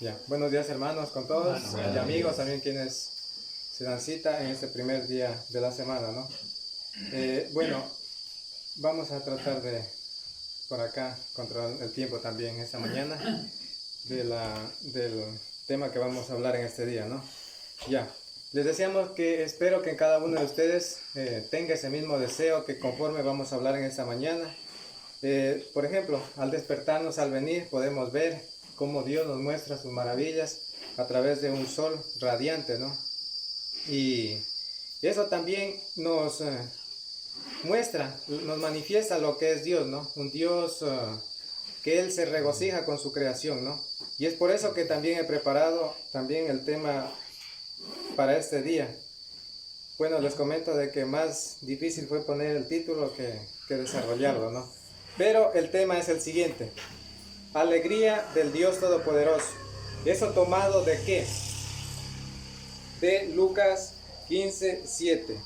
Ya, buenos días hermanos con todos y amigos también quienes se dan cita en este primer día de la semana, ¿no? Bueno, vamos a tratar de por acá controlar el tiempo también esta mañana del tema que vamos a hablar en este día, ¿no? Ya, les decíamos que espero que cada uno de ustedes tenga ese mismo deseo que conforme vamos a hablar en esta mañana. Por ejemplo, al despertarnos, al venir, podemos ver cómo Dios nos muestra sus maravillas a través de un sol radiante, ¿no? Y eso también nos muestra, nos manifiesta lo que es Dios, ¿no? Un Dios que Él se regocija con su creación, ¿no? Y es por eso que también he preparado también el tema para este día. Bueno, les comento de que más difícil fue poner el título que desarrollarlo, ¿no? Pero el tema es el siguiente: alegría del Dios Todopoderoso. ¿Eso tomado de qué? De Lucas 15:7.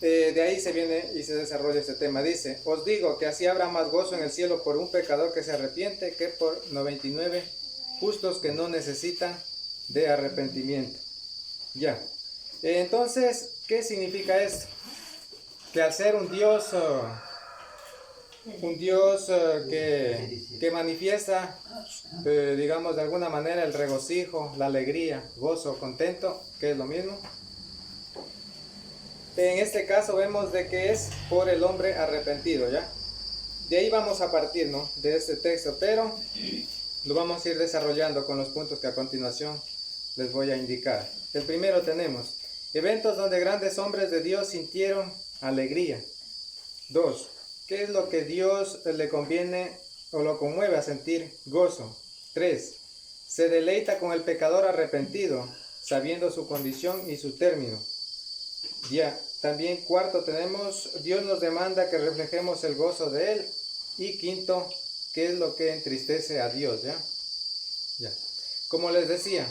De ahí se viene y se desarrolla este tema. Dice: os digo que así habrá más gozo en el cielo por un pecador que se arrepiente que por 99 justos que no necesitan de arrepentimiento. Ya. Entonces, ¿qué significa esto? Que al ser un Dios que manifiesta, digamos de alguna manera, el regocijo, la alegría, gozo, contento, que es lo mismo. En este caso vemos de que es por el hombre arrepentido, ¿ya? De ahí vamos a partir, ¿no? De este texto, pero lo vamos a ir desarrollando con los puntos que a continuación les voy a indicar. El primero tenemos eventos donde grandes hombres de Dios sintieron alegría. 2. ¿Qué es lo que Dios le conviene o lo conmueve a sentir gozo? 3. Se deleita con el pecador arrepentido, sabiendo su condición y su término. Ya, también cuarto tenemos, Dios nos demanda que reflejemos el gozo de Él. Y quinto, ¿qué es lo que entristece a Dios? Ya. Como les decía,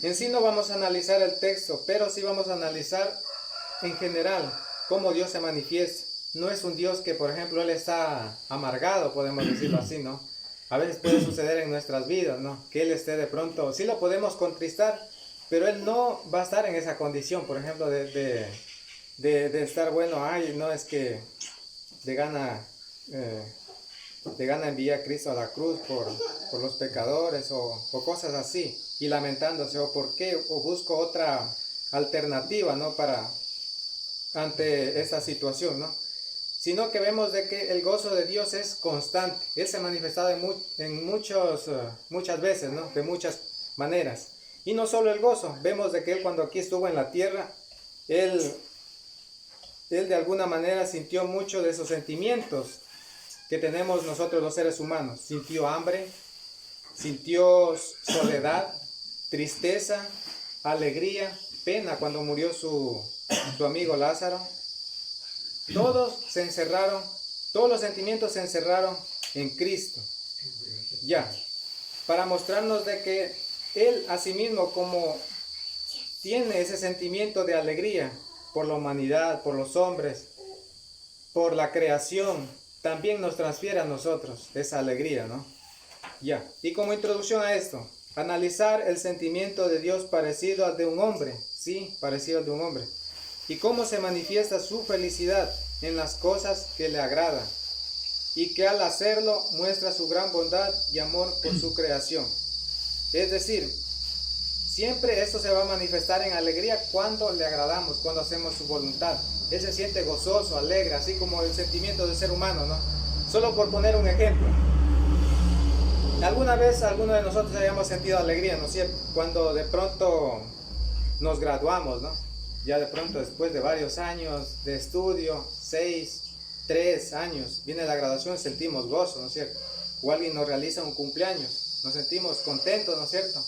en sí no vamos a analizar el texto, pero sí vamos a analizar en general cómo Dios se manifiesta. No es un Dios que, por ejemplo, Él está amargado, podemos decirlo así, ¿no? A veces puede suceder en nuestras vidas, ¿no? Que Él esté de pronto, sí lo podemos contristar, pero Él no va a estar en esa condición, por ejemplo, de estar bueno, ay, no es que de gana enviar a Cristo a la cruz por los pecadores o cosas así, y lamentándose, o por qué, o busco otra alternativa, ¿no? Ante esa situación, ¿no? Sino que vemos de que el gozo de Dios es constante. Él se ha manifestado muchas veces, ¿no? De muchas maneras. Y no solo el gozo, vemos de que Él cuando aquí estuvo en la tierra, Él de alguna manera sintió mucho de esos sentimientos que tenemos nosotros los seres humanos. Sintió hambre, sintió soledad, tristeza, alegría, pena cuando murió su amigo Lázaro. Todos los sentimientos se encerraron en Cristo. Ya, para mostrarnos de que Él asimismo, como tiene ese sentimiento de alegría por la humanidad, por los hombres, por la creación, también nos transfiere a nosotros esa alegría, ¿no? Ya, y como introducción a esto, analizar el sentimiento de Dios parecido al de un hombre, sí, parecido al de un hombre, y cómo se manifiesta su felicidad en las cosas que le agradan, y que al hacerlo muestra su gran bondad y amor por su creación. Es decir, siempre esto se va a manifestar en alegría cuando le agradamos, cuando hacemos su voluntad. Él se siente gozoso, alegre, así como el sentimiento del ser humano, ¿no? Solo por poner un ejemplo. ¿Alguna vez alguno de nosotros hayamos sentido alegría, ¿no es cierto? Cuando de pronto nos graduamos, ¿no? Ya de pronto después de varios años de estudio, 3 años, viene la graduación, sentimos gozo, ¿no es cierto? O alguien nos realiza un cumpleaños, nos sentimos contentos, ¿no es cierto?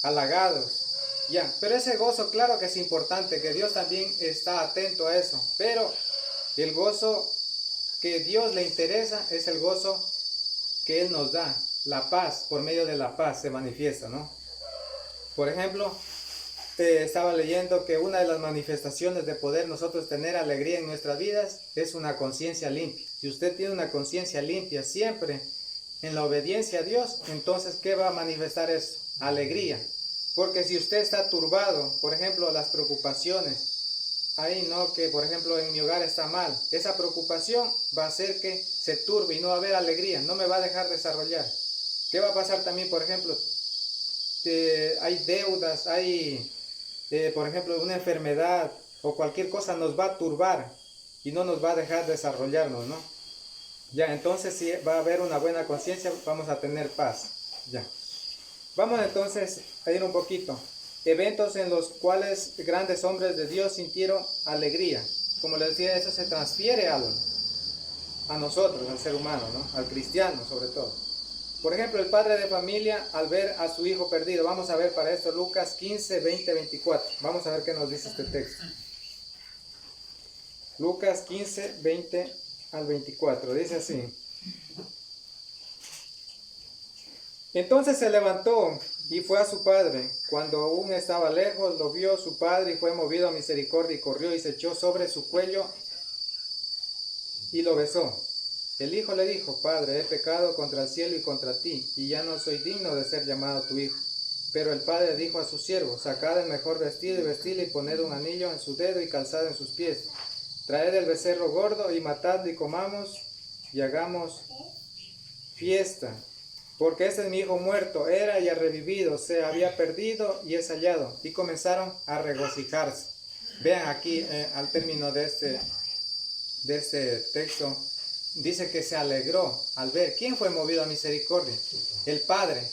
Halagados. Ya, pero ese gozo, claro que es importante, que Dios también está atento a eso, pero el gozo que Dios le interesa es el gozo que Él nos da, la paz, por medio de la paz se manifiesta, ¿no? Por ejemplo, estaba leyendo que una de las manifestaciones de poder nosotros tener alegría en nuestras vidas es una conciencia limpia. Si usted tiene una conciencia limpia, siempre en la obediencia a Dios, entonces, ¿qué va a manifestar eso? Alegría. Porque si usted está turbado, por ejemplo, las preocupaciones, ahí no, que por ejemplo en mi hogar está mal, esa preocupación va a hacer que se turbe y no va a haber alegría, no me va a dejar desarrollar. ¿Qué va a pasar también, por ejemplo? Hay deudas, hay, por ejemplo, una enfermedad o cualquier cosa nos va a turbar y no nos va a dejar desarrollarnos, ¿no? Ya, entonces si va a haber una buena conciencia, vamos a tener paz. Ya. Vamos entonces a ir un poquito. Eventos en los cuales grandes hombres de Dios sintieron alegría. Como les decía, eso se transfiere a nosotros, al ser humano, ¿no? Al cristiano sobre todo. Por ejemplo, el padre de familia al ver a su hijo perdido. Vamos a ver para esto Lucas 15, 20, 24. Vamos a ver qué nos dice este texto. Lucas 15, 20 al 24. Dice así. Entonces se levantó y fue a su padre. Cuando aún estaba lejos, lo vio su padre y fue movido a misericordia y corrió y se echó sobre su cuello y lo besó. El hijo le dijo: Padre, he pecado contra el cielo y contra ti, y ya no soy digno de ser llamado tu hijo. Pero el padre dijo a sus siervos: Sacad el mejor vestido y vestidle y poned un anillo en su dedo y calzado en sus pies. Traed el becerro gordo y matadlo y comamos y hagamos fiesta. Porque este es mi hijo muerto, era y ha revivido, se había perdido y es hallado. Y comenzaron a regocijarse. Vean aquí al término de este texto, dice que se alegró al ver. ¿Quién fue movido a misericordia? El padre.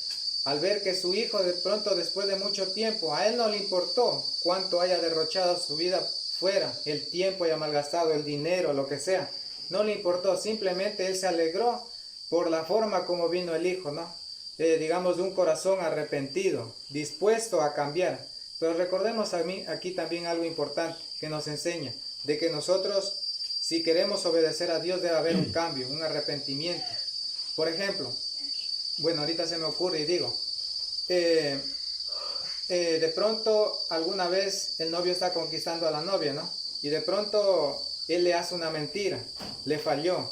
Al ver que su hijo de pronto, después de mucho tiempo, a él no le importó cuánto haya derrochado su vida fuera, el tiempo haya malgastado, el dinero, lo que sea. No le importó, simplemente él se alegró por la forma como vino el hijo, ¿no? Digamos, de un corazón arrepentido, dispuesto a cambiar. Pero recordemos aquí también algo importante que nos enseña, de que nosotros, si queremos obedecer a Dios, debe haber un cambio, un arrepentimiento. Por ejemplo, bueno, ahorita se me ocurre y digo, de pronto alguna vez el novio está conquistando a la novia, ¿no? Y de pronto él le hace una mentira, le falló.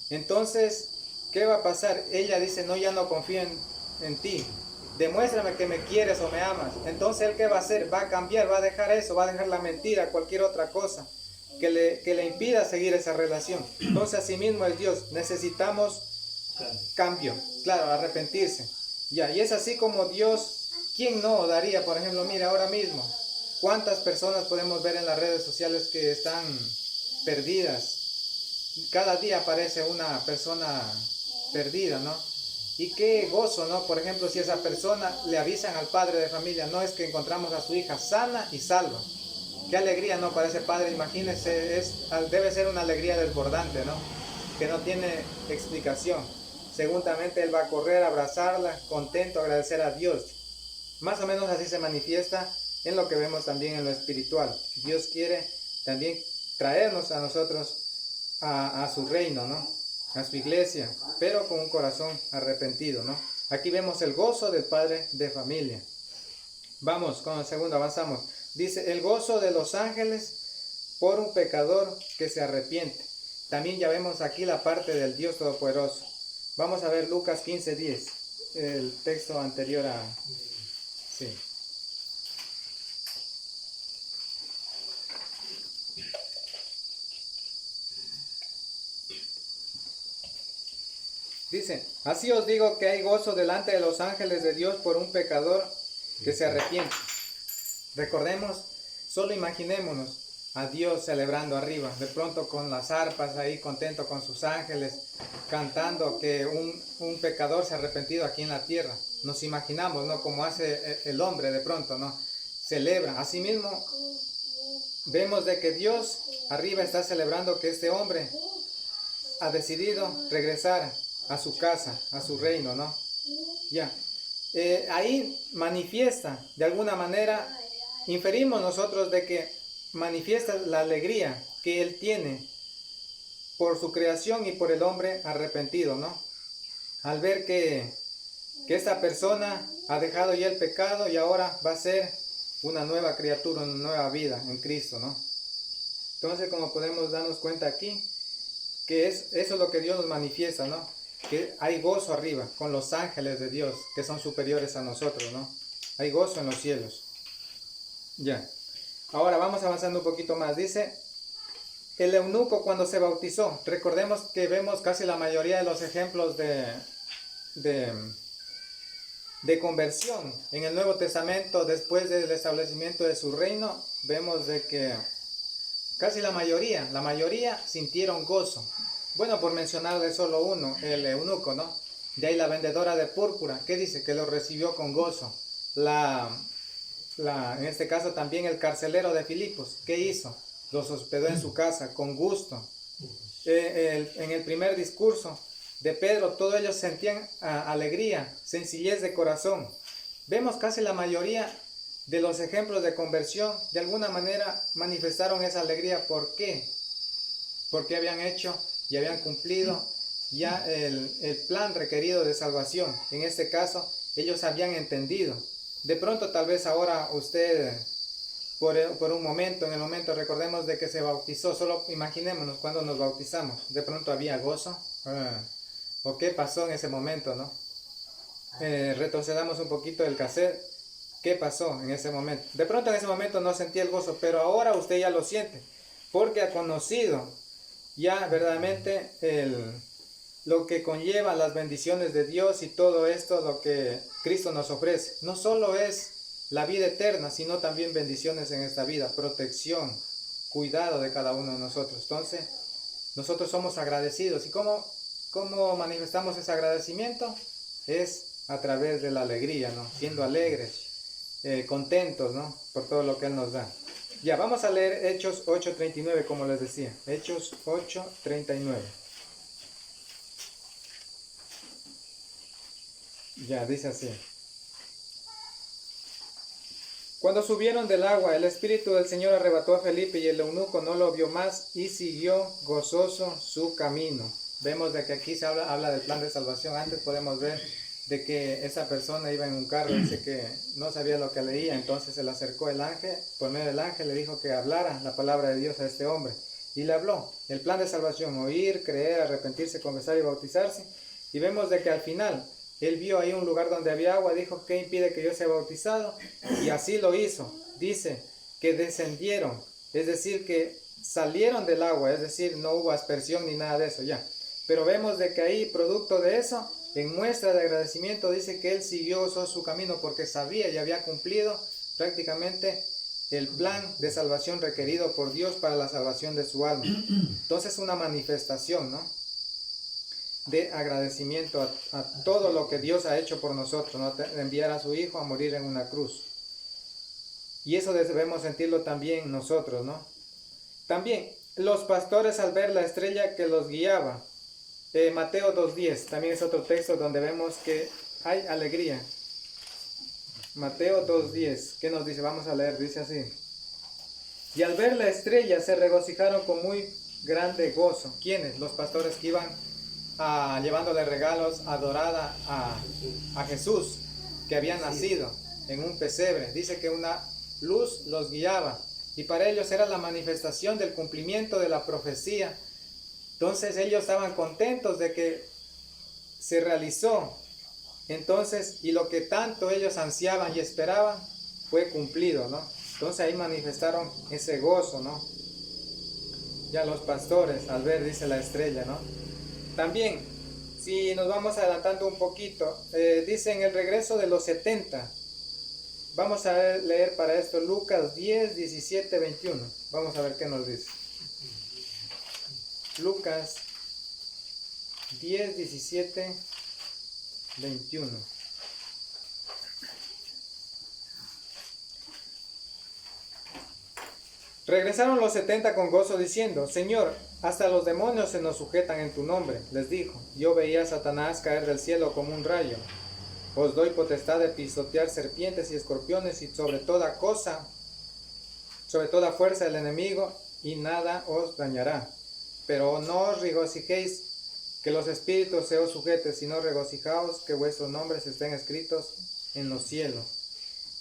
Entonces, ¿qué va a pasar? Ella dice: no, ya no confío en ti. Demuéstrame que me quieres o me amas. Entonces, ¿él qué va a hacer? Va a cambiar, va a dejar eso, va a dejar la mentira, cualquier otra cosa que le impida seguir esa relación. Entonces, así mismo es Dios. Necesitamos cambio, claro, arrepentirse. Ya, y es así como Dios, ¿quién no daría? Por ejemplo, mira, ahora mismo, ¿cuántas personas podemos ver en las redes sociales que están perdidas? Cada día aparece una persona perdida, ¿no? Y qué gozo, ¿no? Por ejemplo, si esa persona le avisan al padre de familia: no, es que encontramos a su hija sana y salva. Qué alegría, ¿no? Para ese padre, imagínense, debe ser una alegría desbordante, ¿no? Que no tiene explicación. Seguramente él va a correr a abrazarla, contento, a agradecer a Dios. Más o menos así se manifiesta en lo que vemos también en lo espiritual. Dios quiere también traernos a nosotros a su reino, ¿no? A su iglesia, pero con un corazón arrepentido, ¿no? Aquí vemos el gozo del padre de familia. Vamos con el segundo, avanzamos. Dice: el gozo de los ángeles por un pecador que se arrepiente. También ya vemos aquí la parte del Dios Todopoderoso. Vamos a ver Lucas 15:10, el texto anterior a... Sí. Dice: así os digo que hay gozo delante de los ángeles de Dios por un pecador que se arrepiente. Recordemos, solo imaginémonos a Dios celebrando arriba, de pronto con las arpas ahí, contento con sus ángeles, cantando que un pecador se ha arrepentido aquí en la tierra. Nos imaginamos, ¿no? Como hace el hombre de pronto, ¿no? Celebra. Asimismo, vemos de que Dios arriba está celebrando que este hombre ha decidido regresar a su casa, a su reino, ¿no? Ya. Ahí manifiesta, de alguna manera, inferimos nosotros de que manifiesta la alegría que él tiene por su creación y por el hombre arrepentido, ¿no? Al ver que esta persona ha dejado ya el pecado y ahora va a ser una nueva criatura, una nueva vida en Cristo, ¿no? Entonces, como podemos darnos cuenta aquí, que eso es lo que Dios nos manifiesta, ¿no? que hay gozo arriba con los ángeles de Dios que son superiores a nosotros, ¿no? Hay gozo en los cielos. Ya. Ahora vamos avanzando un poquito más. Dice, el eunuco cuando se bautizó, recordemos que vemos casi la mayoría de los ejemplos de conversión en el Nuevo Testamento después del establecimiento de su reino. Vemos de que casi la mayoría sintieron gozo. Bueno, por mencionar de solo uno, el eunuco, ¿no? De ahí la vendedora de púrpura, ¿qué dice? Que lo recibió con gozo. En este caso también el carcelero de Filipos, ¿qué hizo? Los hospedó en su casa con gusto. En el primer discurso de Pedro, todos ellos sentían alegría, sencillez de corazón. Vemos casi la mayoría de los ejemplos de conversión, de alguna manera manifestaron esa alegría. ¿Por qué? Porque habían hecho y habían cumplido ya el plan requerido de salvación. En este caso, ellos habían entendido. De pronto, tal vez ahora usted, por un momento, en el momento, recordemos de que se bautizó, solo imaginémonos cuando nos bautizamos. De pronto había gozo. ¿O qué pasó en ese momento, no? Retrocedamos un poquito el cassette. ¿Qué pasó en ese momento? De pronto en ese momento no sentía el gozo, pero ahora usted ya lo siente, porque ha conocido ya verdaderamente lo que conlleva las bendiciones de Dios y todo esto, lo que Cristo nos ofrece. No solo es la vida eterna, sino también bendiciones en esta vida, protección, cuidado de cada uno de nosotros. Entonces, nosotros somos agradecidos. ¿Y cómo manifestamos ese agradecimiento? Es a través de la alegría, ¿no? Siendo alegres, contentos, ¿no? Por todo lo que Él nos da. Ya, vamos a leer Hechos 8:39, como les decía. Hechos 8:39. Ya, dice así. Cuando subieron del agua, el Espíritu del Señor arrebató a Felipe y el eunuco no lo vio más y siguió gozoso su camino. Vemos de que aquí se habla del plan de salvación. Antes podemos ver de que esa persona iba en un carro, dice que no sabía lo que leía, entonces se le acercó el ángel, por medio del ángel le dijo que hablara la palabra de Dios a este hombre. Y le habló el plan de salvación: oír, creer, arrepentirse, confesar y bautizarse. Y vemos de que al final él vio ahí un lugar donde había agua, dijo: ¿qué impide que yo sea bautizado? Y así lo hizo. Dice que descendieron, es decir, que salieron del agua, es decir, no hubo aspersión ni nada de eso ya. Pero vemos de que ahí, producto de eso, en muestra de agradecimiento, dice que él siguió gozoso su camino porque sabía y había cumplido prácticamente el plan de salvación requerido por Dios para la salvación de su alma. Entonces, una manifestación, ¿no?, de agradecimiento a todo lo que Dios ha hecho por nosotros, ¿no?, de enviar a su Hijo a morir en una cruz. Y eso debemos sentirlo también nosotros, ¿no? También los pastores, al ver la estrella que los guiaba, Mateo 2:10, también es otro texto donde vemos que hay alegría. Mateo 2:10, ¿qué nos dice? Vamos a leer, dice así: y al ver la estrella se regocijaron con muy grande gozo. ¿Quiénes? Los pastores que iban llevándole regalos adorada a Jesús, que había nacido en un pesebre. Dice que una luz los guiaba y para ellos era la manifestación del cumplimiento de la profecía. Entonces ellos estaban contentos de que se realizó. Entonces, y lo que tanto ellos ansiaban y esperaban fue cumplido, ¿no? Entonces ahí manifestaron ese gozo, ¿no? Ya los pastores al ver, dice, la estrella, ¿no? También, si nos vamos adelantando un poquito, dice en el regreso de los 70. Vamos a leer para esto Lucas 10, 17, 21. Vamos a ver qué nos dice. Lucas 10, 17, 21. Regresaron los 70 con gozo diciendo: Señor, hasta los demonios se nos sujetan en tu nombre. Les dijo: yo veía a Satanás caer del cielo como un rayo. Os doy potestad de pisotear serpientes y escorpiones y sobre toda cosa, sobre toda fuerza del enemigo, y nada os dañará. Pero no os regocijéis que los espíritus se os sujeten, sino regocijaos que vuestros nombres estén escritos en los cielos.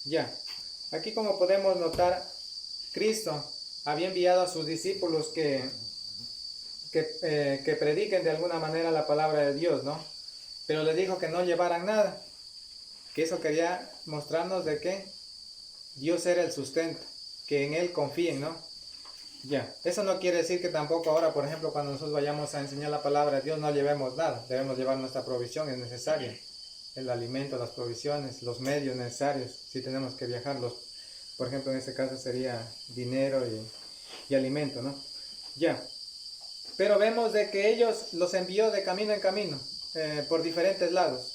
Ya, aquí como podemos notar, Cristo había enviado a sus discípulos que que prediquen de alguna manera la palabra de Dios, ¿no? Pero les dijo que no llevaran nada, que eso quería mostrarnos de que Dios era el sustento, que en Él confíen, ¿no? Ya, eso no quiere decir que tampoco ahora, por ejemplo, cuando nosotros vayamos a enseñar la palabra de Dios, no llevemos nada. Debemos llevar nuestra provisión, es necesaria. El alimento, las provisiones, los medios necesarios, si tenemos que viajarlos. Por ejemplo, en este caso sería dinero y alimento, ¿no? Ya. Pero vemos de que ellos los envió de camino en camino, por diferentes lados.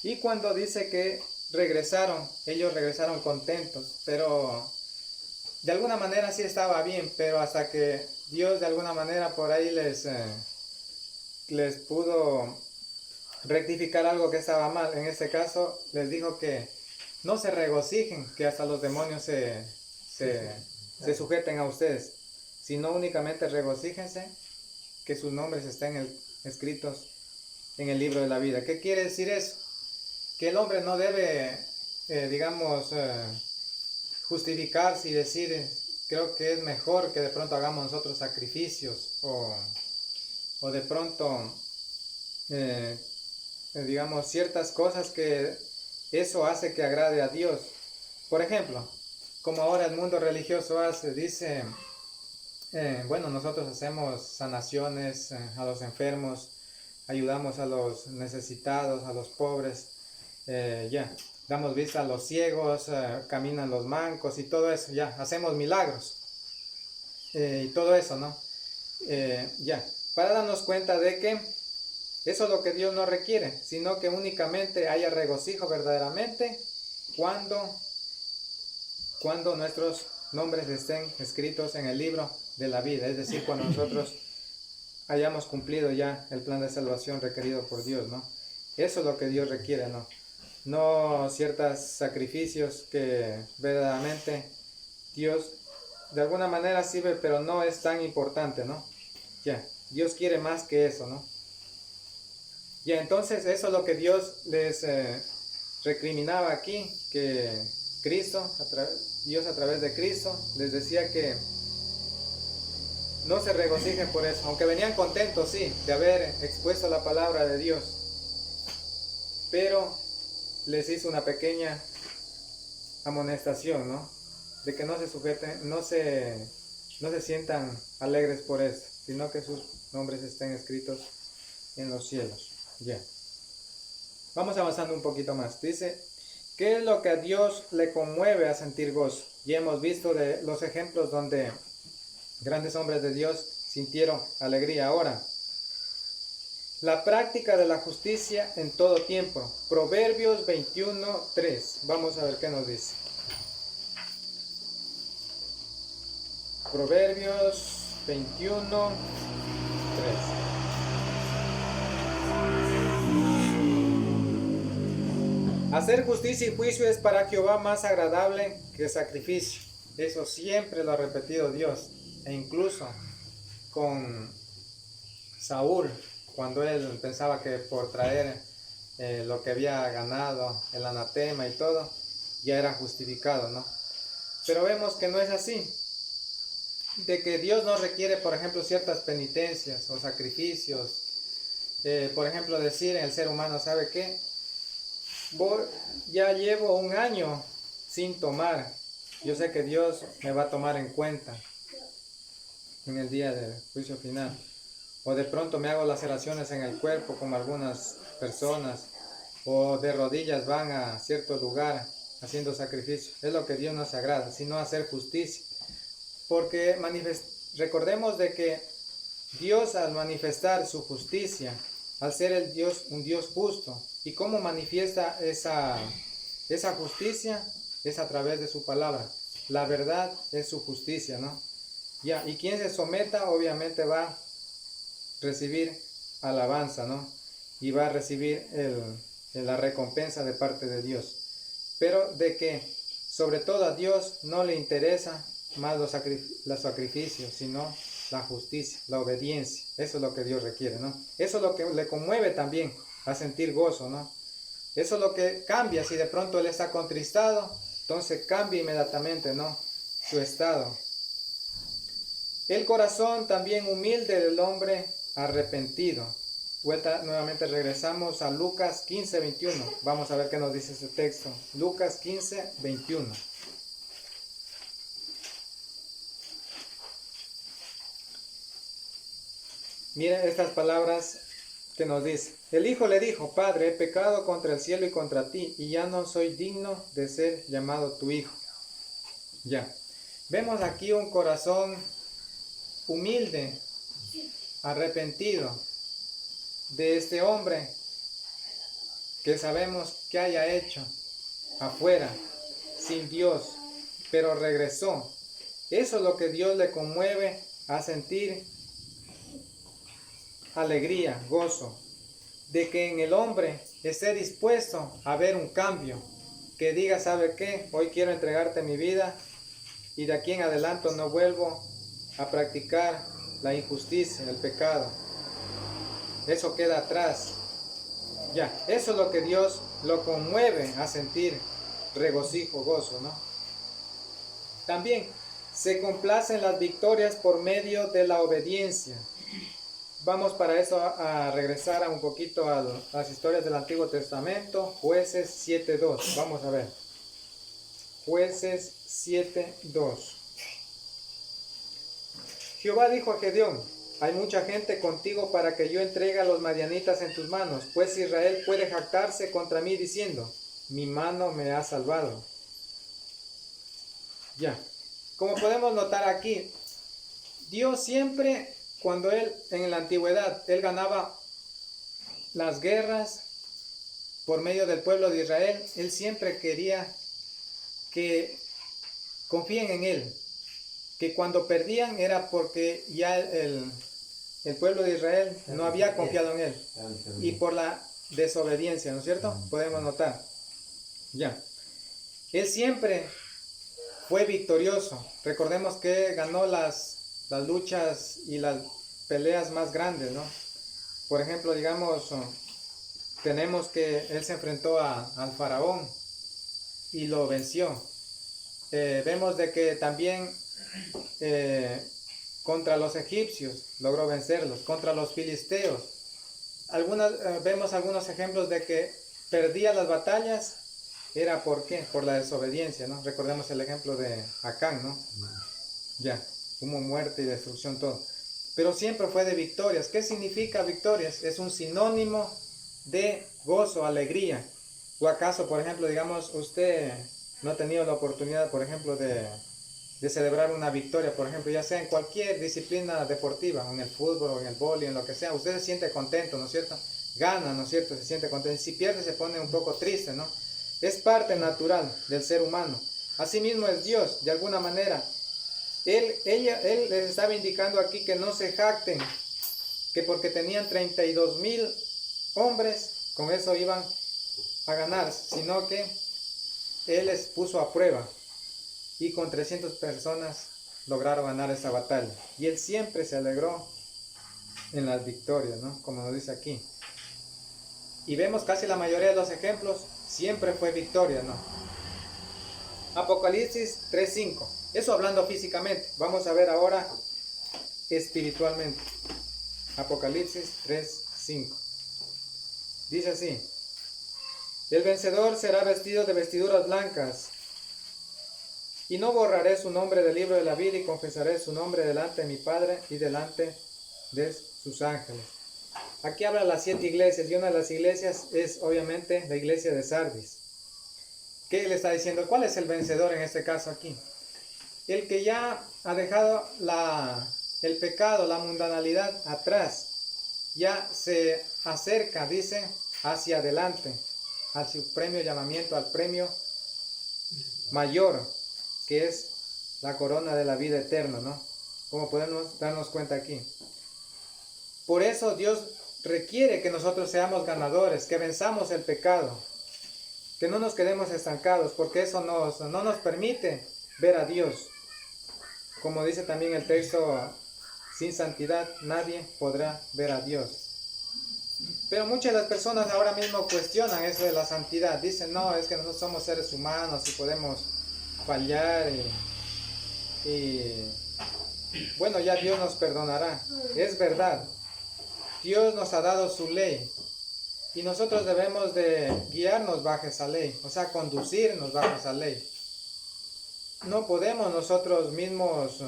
Y cuando dice que regresaron, ellos regresaron contentos, pero de alguna manera sí estaba bien, pero hasta que Dios de alguna manera por ahí les pudo rectificar algo que estaba mal. En este caso les dijo que no se regocijen, que hasta los demonios se sujeten a ustedes, sino únicamente regocíjense que sus nombres estén escritos en el libro de la vida. ¿Qué quiere decir eso? Que el hombre no debe, justificarse y decir, creo que es mejor que de pronto hagamos nosotros sacrificios o de pronto, ciertas cosas que eso hace que agrade a Dios. Por ejemplo, como ahora el mundo religioso hace, dice, nosotros hacemos sanaciones a los enfermos, ayudamos a los necesitados, a los pobres, damos vista a los ciegos, caminan los mancos y todo eso, hacemos milagros y todo eso, ¿no? Para darnos cuenta de que eso es lo que Dios no requiere, sino que únicamente haya regocijo verdaderamente cuando nuestros nombres estén escritos en el libro de la vida, es decir, cuando nosotros hayamos cumplido ya el plan de salvación requerido por Dios, ¿no? Eso es lo que Dios requiere, ¿no? No ciertos sacrificios que verdaderamente Dios de alguna manera sirve, pero no es tan importante, ¿no? Dios quiere más que eso, ¿no? Entonces eso es lo que Dios les recriminaba aquí, que Dios a través de Cristo les decía que no se regocijen por eso, aunque venían contentos, sí, de haber expuesto la palabra de Dios, pero les hizo una pequeña amonestación, ¿no? De que no se sujeten, no se sientan alegres por eso, sino que sus nombres estén escritos en los cielos. Vamos avanzando un poquito más. Dice, ¿qué es lo que a Dios le conmueve a sentir gozo? Ya hemos visto de los ejemplos donde grandes hombres de Dios sintieron alegría. Ahora, la práctica de la justicia en todo tiempo. Proverbios 21:3. Vamos a ver qué nos dice. Proverbios 21:3. Hacer justicia y juicio es para Jehová más agradable que sacrificio. Eso siempre lo ha repetido Dios. E incluso con Saúl, cuando él pensaba que por traer lo que había ganado, el anatema y todo, ya era justificado, ¿no? Pero vemos que no es así. De que Dios no requiere, por ejemplo, ciertas penitencias o sacrificios. Por ejemplo, decir en el ser humano, ¿sabe qué? Ya llevo un año sin tomar. Yo sé que Dios me va a tomar en cuenta en el día del juicio final. O de pronto me hago laceraciones en el cuerpo como algunas personas. O de rodillas van a cierto lugar haciendo sacrificio. Es lo que Dios no se agrada, sino hacer justicia. Porque recordemos de que Dios, al manifestar su justicia, al ser un Dios justo, ¿y cómo manifiesta esa justicia? Es a través de su palabra. La verdad es su justicia, ¿no? Y quien se someta obviamente va a recibir alabanza, ¿no? Y va a recibir la recompensa de parte de Dios. Pero de que sobre todo a Dios no le interesa más los sacrificios, sino la justicia, la obediencia. Eso es lo que Dios requiere, ¿no? Eso es lo que le conmueve también a sentir gozo, ¿no? Eso es lo que cambia. Si de pronto él está contristado, entonces cambia inmediatamente, ¿no? Su estado. El corazón también humilde del hombre arrepentido. Nuevamente regresamos a Lucas 15:21. Vamos a ver qué nos dice este texto. Lucas 15:21. Miren estas palabras que nos dice. El hijo le dijo: Padre, he pecado contra el cielo y contra ti, y ya no soy digno de ser llamado tu hijo. Ya. Vemos aquí un corazón humilde, arrepentido de este hombre que sabemos que haya hecho afuera, sin Dios, pero regresó. Eso es lo que Dios le conmueve a sentir alegría, gozo, de que en el hombre esté dispuesto a ver un cambio, que diga: ¿sabe qué? Hoy quiero entregarte mi vida y de aquí en adelante no vuelvo a practicar la injusticia, el pecado. Eso queda atrás. Ya, eso es lo que Dios lo conmueve a sentir regocijo, gozo, ¿no? También se complacen las victorias por medio de la obediencia. Vamos para eso a regresar un poquito a las historias del Antiguo Testamento. Jueces 7:2. Vamos a ver. Jueces 7:2. Jehová dijo a Gedeón: hay mucha gente contigo para que yo entregue a los madianitas en tus manos, pues Israel puede jactarse contra mí diciendo: mi mano me ha salvado. Ya, como podemos notar aquí, Dios siempre, cuando Él, en la antigüedad, Él ganaba las guerras por medio del pueblo de Israel, Él siempre quería que confíen en Él, que cuando perdían era porque ya el pueblo de Israel no había confiado en Él, y por la desobediencia, ¿no es cierto? Podemos notar. Ya. Él siempre fue victorioso. Recordemos que ganó las luchas y las peleas más grandes, ¿no? Por ejemplo, digamos, tenemos que Él se enfrentó al faraón y lo venció. Vemos de que también contra los egipcios logró vencerlos, contra los filisteos. Vemos algunos ejemplos de que perdía las batallas. ¿Era por qué? Por la desobediencia, ¿no? Recordemos el ejemplo de Acán, ¿no? Ya, hubo muerte y destrucción, todo. Pero siempre fue de victorias. ¿Qué significa victorias? Es un sinónimo de gozo, alegría. ¿O acaso, por ejemplo, digamos, usted no ha tenido la oportunidad, por ejemplo, de celebrar una victoria, por ejemplo, ya sea en cualquier disciplina deportiva, en el fútbol o en el vóley, en lo que sea? Usted se siente contento, ¿no es cierto? Gana, ¿no es cierto? Se siente contento. Si pierde, se pone un poco triste, ¿no? Es parte natural del ser humano. Asimismo es Dios, de alguna manera. Él les estaba indicando aquí que no se jacten, que porque tenían 32,000 hombres, con eso iban a ganar, sino que Él les puso a prueba y con 300 personas lograron ganar esa batalla. Y Él siempre se alegró en las victorias, ¿no? Como nos dice aquí. Y vemos casi la mayoría de los ejemplos, siempre fue victoria, ¿no? Apocalipsis 3:5. Eso hablando físicamente. Vamos a ver ahora espiritualmente. Apocalipsis 3:5. Dice así: el vencedor será vestido de vestiduras blancas, y no borraré su nombre del libro de la vida, y confesaré su nombre delante de mi Padre y delante de sus ángeles. Aquí habla las 7 iglesias, y una de las iglesias es obviamente la iglesia de Sardis. ¿Qué le está diciendo? ¿Cuál es el vencedor en este caso aquí? El que ya ha dejado el pecado, la mundanalidad atrás, ya se acerca, dice, hacia adelante, al supremo llamamiento, al premio mayor, que es la corona de la vida eterna, ¿no? Como podemos darnos cuenta aquí. Por eso Dios requiere que nosotros seamos ganadores, que venzamos el pecado, que no nos quedemos estancados, porque eso no nos permite ver a Dios. Como dice también el texto, sin santidad nadie podrá ver a Dios. Pero muchas de las personas ahora mismo cuestionan eso de la santidad. Dicen: no, es que nosotros somos seres humanos y podemos fallar y bueno, ya Dios nos perdonará. Es verdad, Dios nos ha dado su ley y nosotros debemos de guiarnos bajo esa ley, o sea, conducirnos bajo esa ley. No podemos nosotros mismos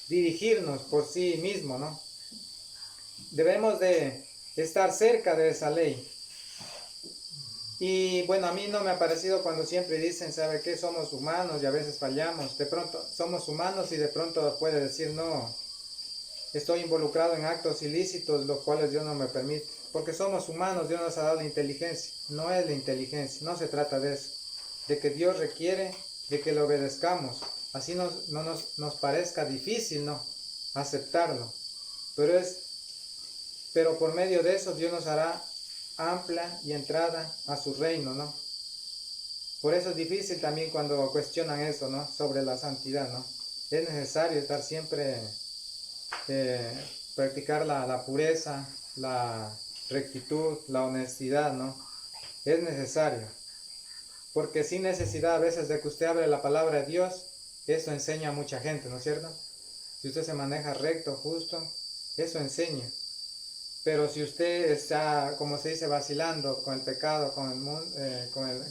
dirigirnos por sí mismos, ¿no? Debemos de estar cerca de esa ley. Y bueno, a mí no me ha parecido cuando siempre dicen, ¿sabe qué? Somos humanos y a veces fallamos. De pronto somos humanos y de pronto puede decir, no, estoy involucrado en actos ilícitos, los cuales Dios no me permite. Porque somos humanos, Dios nos ha dado la inteligencia. No es la inteligencia, no se trata de eso. De que Dios requiere de que le obedezcamos. Así no nos parezca difícil, ¿no? Aceptarlo. Pero por medio de eso Dios nos hará amplia y entrada a su reino, ¿no? Por eso es difícil también cuando cuestionan eso, ¿no? Sobre la santidad, ¿no? Es necesario estar siempre, practicar la pureza, la rectitud, la honestidad, ¿no? Es necesario. Porque sin necesidad a veces de que usted abre la palabra de Dios, eso enseña a mucha gente, ¿no es cierto? Si usted se maneja recto, justo, eso enseña. Pero si usted está, como se dice, vacilando con el pecado, con el mundo,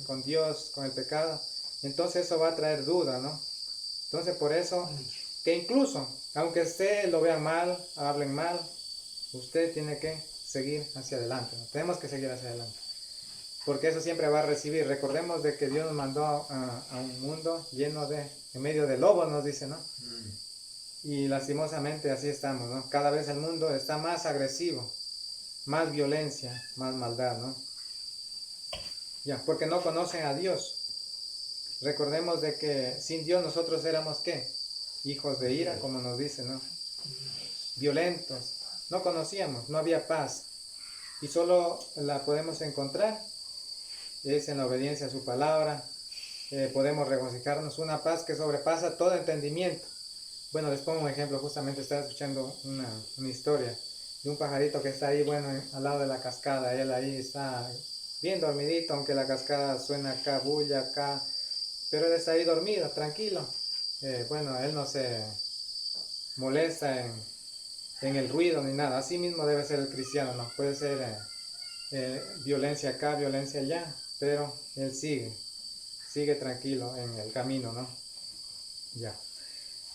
con Dios, con el pecado, entonces eso va a traer duda, ¿no? Entonces por eso, que incluso, aunque usted lo vea mal, hablen mal, usted tiene que seguir hacia adelante, ¿no? Tenemos que seguir hacia adelante. Porque eso siempre va a recibir. Recordemos de que Dios nos mandó a un mundo lleno de, en medio de lobos, nos dice, ¿no? Y lastimosamente así estamos, ¿no? Cada vez el mundo está más agresivo, más violencia, más maldad, ¿no? Ya, porque no conocen a Dios. Recordemos de que sin Dios nosotros éramos, ¿qué? Hijos de ira, como nos dice, ¿no? Violentos. No conocíamos, no había paz. Y solo la podemos encontrar es en la obediencia a su palabra. Podemos regocijarnos, una paz que sobrepasa todo entendimiento. Bueno, les pongo un ejemplo, justamente estaba escuchando una historia de un pajarito que está ahí, bueno, al lado de la cascada. Él ahí está bien dormidito, aunque la cascada suena acá, bulla acá, pero él está ahí dormido, tranquilo. Bueno, él no se molesta en el ruido ni nada. Así mismo debe ser el cristiano, ¿no? Puede ser violencia acá, violencia allá, pero él sigue tranquilo en el camino, ¿no? Ya.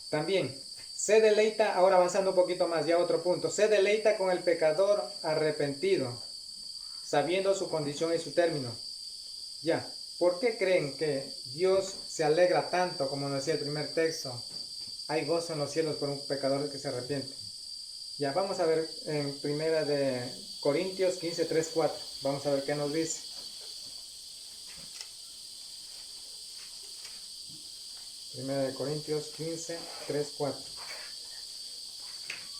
También, se deleita, ahora avanzando un poquito más, ya otro punto, se deleita con el pecador arrepentido, sabiendo su condición y su término. Ya, ¿por qué creen que Dios se alegra tanto, como nos decía el primer texto? Hay gozo en los cielos por un pecador que se arrepiente. Ya, vamos a ver en primera de Corintios 15, 3, 4. Vamos a ver qué nos dice. Primera de Corintios 15, 3, 4.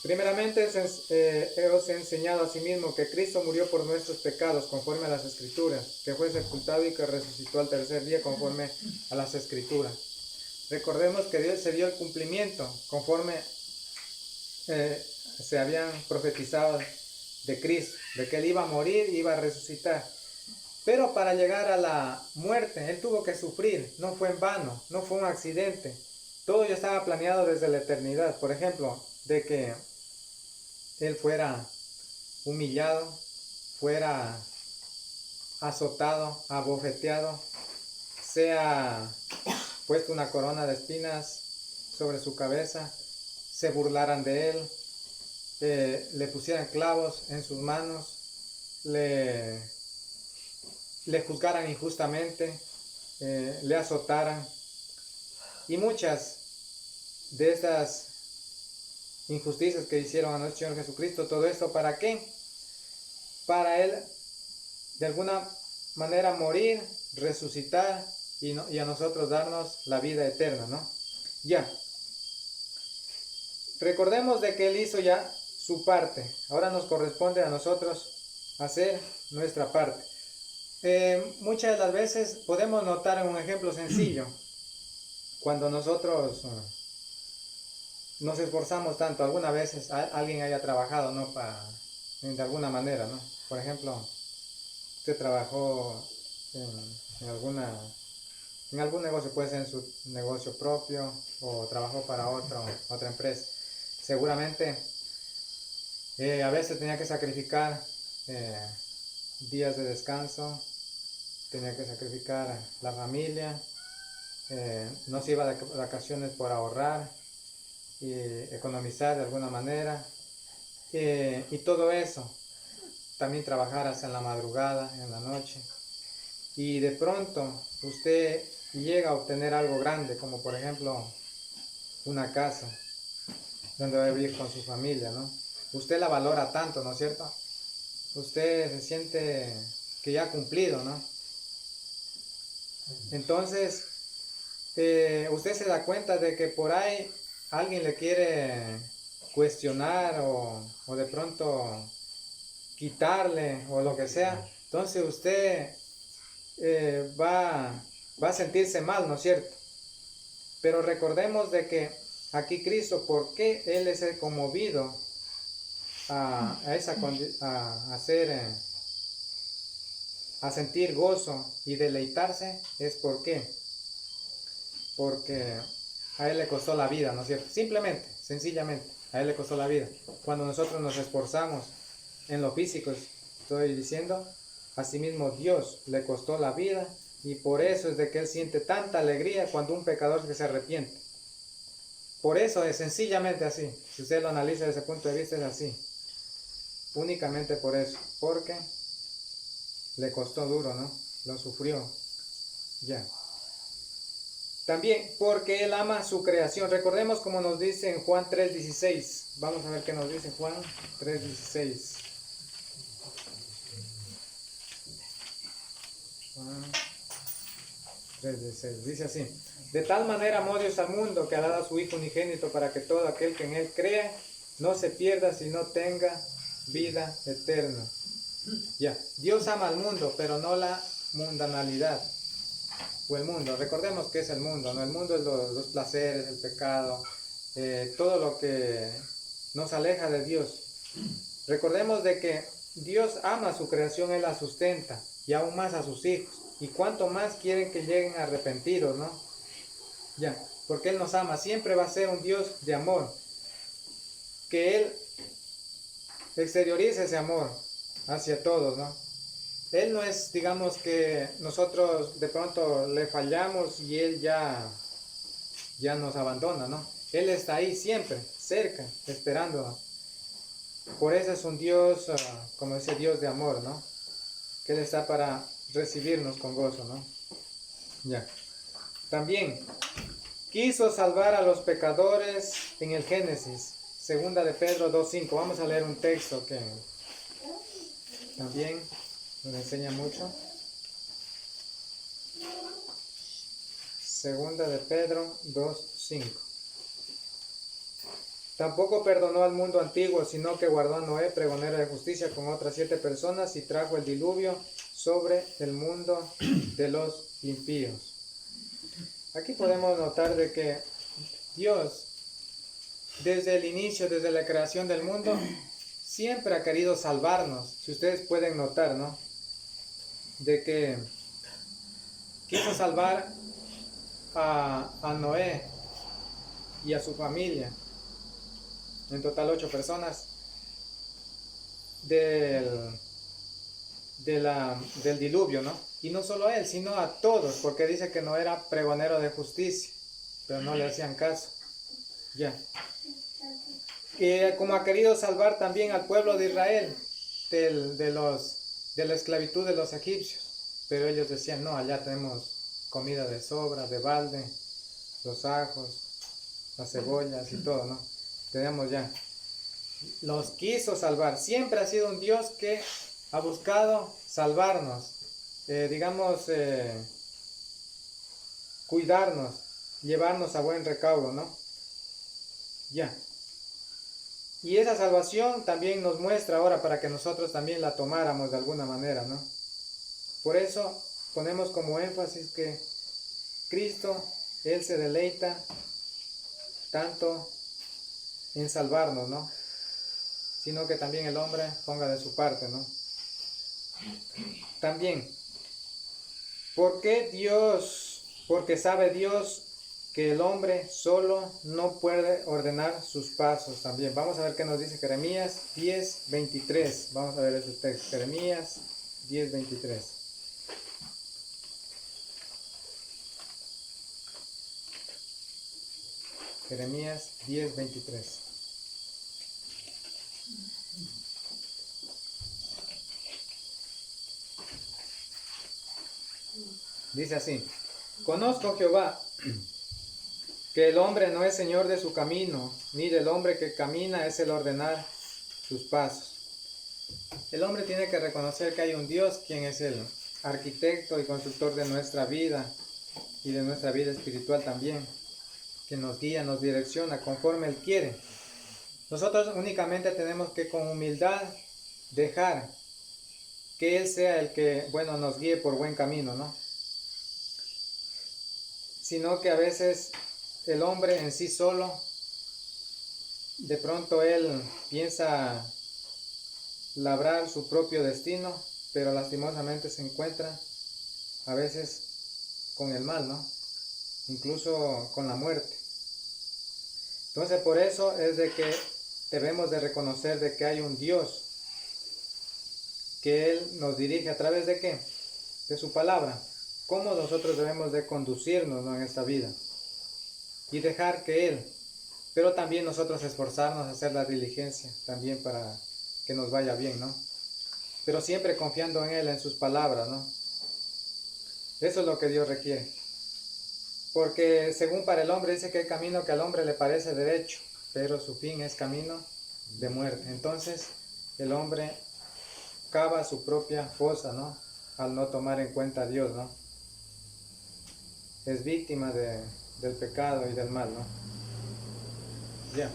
Primeramente os he enseñado a sí mismo que Cristo murió por nuestros pecados conforme a las Escrituras, que fue sepultado y que resucitó al tercer día conforme a las Escrituras. Recordemos que Dios se dio el cumplimiento conforme se habían profetizado de Cristo, de que Él iba a morir y iba a resucitar. Pero para llegar a la muerte, Él tuvo que sufrir, no fue en vano, no fue un accidente. Todo ya estaba planeado desde la eternidad. Por ejemplo, de que Él fuera humillado, fuera azotado, abofeteado, sea puesto una corona de espinas sobre su cabeza, se burlaran de Él, le pusieran clavos en sus manos, le juzgaran injustamente, le azotaran, y muchas de estas injusticias que hicieron a nuestro Señor Jesucristo. Todo esto, ¿para qué? Para Él de alguna manera morir, resucitar y a nosotros darnos la vida eterna, ¿no? Ya, recordemos de que Él hizo ya su parte. Ahora nos corresponde a nosotros hacer nuestra parte. Muchas de las veces podemos notar en un ejemplo sencillo, cuando nosotros nos esforzamos tanto, algunas veces alguien haya trabajado, ¿no? De alguna manera, ¿no? Por ejemplo, usted trabajó en algún negocio, puede ser en su negocio propio o trabajó para otra empresa. Seguramente A veces tenía que sacrificar días de descanso, tenía que sacrificar la familia, no se iba de vacaciones por ahorrar y economizar de alguna manera, y todo eso, también trabajar hasta en la madrugada, en la noche, y de pronto usted llega a obtener algo grande, como por ejemplo una casa donde va a vivir con su familia, ¿no? Usted la valora tanto, ¿no es cierto? Usted se siente que ya ha cumplido, ¿no? Entonces, usted se da cuenta de que por ahí alguien le quiere cuestionar o de pronto quitarle o lo que sea. Entonces usted va a sentirse mal, ¿no es cierto? Pero recordemos de que aquí Cristo, ¿por qué Él es el conmovido a sentir gozo y deleitarse? Es porque a Él le costó la vida, ¿no es cierto? Simplemente, sencillamente, a Él le costó la vida. Cuando nosotros nos esforzamos en lo físico, estoy diciendo, asimismo Dios le costó la vida, y por eso es de que Él siente tanta alegría cuando un pecador que se arrepiente. Por eso es sencillamente así. Si usted lo analiza desde ese punto de vista, es así. Únicamente por eso. Porque le costó duro, ¿no? Lo sufrió. Ya. También porque Él ama su creación. Recordemos como nos dice en Juan 3:16. Vamos a ver qué nos dice Juan 3:16. Juan 3:16. Dice así: de tal manera amó Dios al mundo que ha dado a su Hijo unigénito para que todo aquel que en Él cree no se pierda, sino tenga vida eterna. Ya, Dios ama al mundo, pero no la mundanalidad o el mundo. Recordemos que es el mundo, ¿no? El mundo es los placeres, el pecado, todo lo que nos aleja de Dios. Recordemos de que Dios ama a su creación, Él la sustenta, y aún más a sus hijos. Y cuánto más quieren que lleguen arrepentidos, ¿no? Ya, porque Él nos ama, siempre va a ser un Dios de amor. Que Él exteriorice ese amor hacia todos, ¿no? Él no es, digamos, que nosotros de pronto le fallamos y Él ya nos abandona, ¿no? Él está ahí siempre, cerca, esperándonos. Por eso es un Dios, como ese Dios de amor, ¿no? Que Él está para recibirnos con gozo, ¿no? Ya. También quiso salvar a los pecadores en el Génesis, segunda de Pedro 2:5. Vamos a leer un texto que también nos enseña mucho. Segunda de Pedro 2:5. Tampoco perdonó al mundo antiguo, sino que guardó a Noé, pregonero de justicia, con otras 7 personas, y trajo el diluvio sobre el mundo de los impíos. Aquí podemos notar de que Dios, desde el inicio, desde la creación del mundo, siempre ha querido salvarnos. Si ustedes pueden notar, ¿no? De que quiso salvar a Noé y a su familia, en total 8 personas, del diluvio, ¿no? Y no solo a él, sino a todos, porque dice que no era pregonero de justicia, pero no le hacían caso. Ya. Como ha querido salvar también al pueblo de Israel de la esclavitud de los egipcios, pero ellos decían, no, allá tenemos comida de sobra, de balde, los ajos, las cebollas y todo, ¿no? Tenemos ya. Los quiso salvar. Siempre ha sido un Dios que ha buscado salvarnos, cuidarnos, llevarnos a buen recaudo, ¿no? Ya. Y esa salvación también nos muestra ahora para que nosotros también la tomáramos de alguna manera, ¿no? Por eso ponemos como énfasis que Cristo, Él se deleita tanto en salvarnos, ¿no? Sino que también el hombre ponga de su parte, ¿no? También, ¿por qué Dios? Porque sabe Dios que el hombre solo no puede ordenar sus pasos también. Vamos a ver qué nos dice Jeremías 10:23. Vamos a ver ese texto. Jeremías 10:23. Jeremías 10:23. Dice así: Conozco, Jehová, que el hombre no es señor de su camino, ni del hombre que camina es el ordenar sus pasos. El hombre tiene que reconocer que hay un Dios quien es el arquitecto y constructor de nuestra vida y de nuestra vida espiritual también, que nos guía, nos direcciona conforme Él quiere. Nosotros únicamente tenemos que con humildad dejar que Él sea el que, bueno, nos guíe por buen camino, ¿no? Sino que a veces el hombre en sí solo, de pronto él piensa labrar su propio destino, pero lastimosamente se encuentra a veces con el mal, ¿no? Incluso con la muerte. Entonces por eso es de que debemos de reconocer de que hay un Dios, que Él nos dirige a través de ¿qué? De su palabra. Cómo nosotros debemos de conducirnos, ¿no? En esta vida. Y dejar que Él, pero también nosotros esforzarnos a hacer la diligencia también para que nos vaya bien, ¿no? Pero siempre confiando en Él, en sus palabras, ¿no? Eso es lo que Dios requiere. Porque según para el hombre dice que hay camino que al hombre le parece derecho, pero su fin es camino de muerte. Entonces el hombre cava su propia fosa, ¿no? Al no tomar en cuenta a Dios, ¿no? Es víctima del pecado y del mal, ¿no? Ya.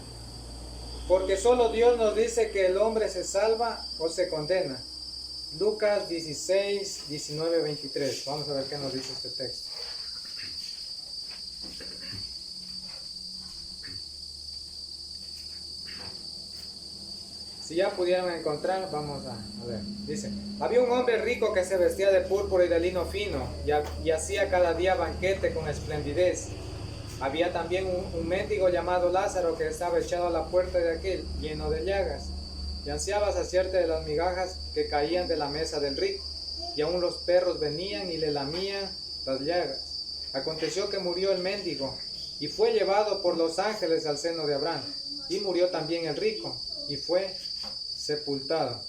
Porque solo Dios nos dice que el hombre se salva o se condena. Lucas 16, 19, 23. Vamos a ver qué nos dice este texto. Si ya pudieron encontrar, vamos a ver. Dice: había un hombre rico que se vestía de púrpura y de lino fino y hacía cada día banquete con esplendidez. Había también un mendigo llamado Lázaro que estaba echado a la puerta de aquel, lleno de llagas, y ansiaba saciarte de las migajas que caían de la mesa del rico, y aún los perros venían y le lamían las llagas. Aconteció que murió el mendigo, y fue llevado por los ángeles al seno de Abraham, y murió también el rico, y fue sepultado.